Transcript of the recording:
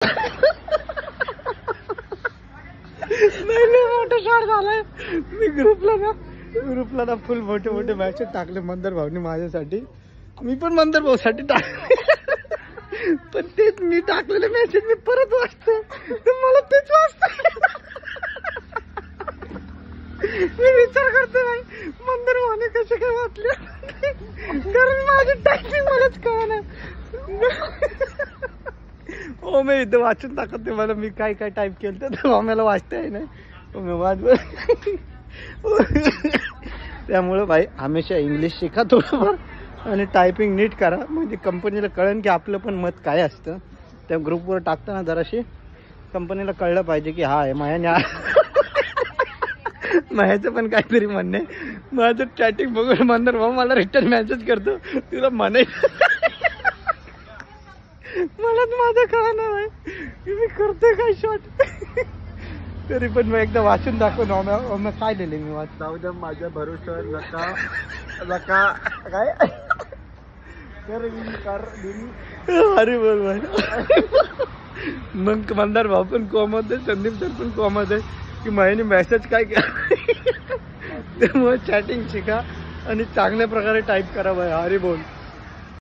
नाही मोठा शॉट झालाय. मी ग्रुपला ना फुल मोठे मोठे मॅसेज टाकले मंदर भाऊनी माझ्यासाठी. मी पण मंदर भाऊ साठी टाकले. पण तेच मी टाकलेले मेसेज मी परत वाचतो, मला तेच वाचत. मी विचार करतो भाई मंदर भाऊने कसे काय वाचले, कारण माझी टायपिंग मलाच कळना. हो मी इथं वाचून टाकते मला मी काय काय टाईप केलं तर मला वाचता आहे ना. त्यामुळं भाई हमेशा इंग्लिश शिका थोडंफार आणि टायपिंग नीट करा, म्हणजे कंपनीला कळेल की आपलं पण मत काय असतं. त्या ग्रुपवर टाकताना जराशी कंपनीला कळलं पाहिजे की हा माझ्याचं पण काहीतरी म्हणणं आहे. माझं चॅटिंग बघून मंदर भाऊ मला रिटर्न मेसेज करतो, तुला म्हणायचं मलाच माझं कळणार आहे मी करतोय काय शॉट. तरी पण मी एकदा वाचून दाखव मग काय लिहिले मी वाच. जाऊ द्या माझ्या भरोश्यावर नका काय अरे बोल भाई. मग मंदार भाऊ पण कोमत आहे, संदीप सर पण कोमत आहे की महिने मेसेज काय केला. त्यामुळे चॅटिंग शिका आणि चांगल्या प्रकारे टाईप करा भाई. अरे बोल.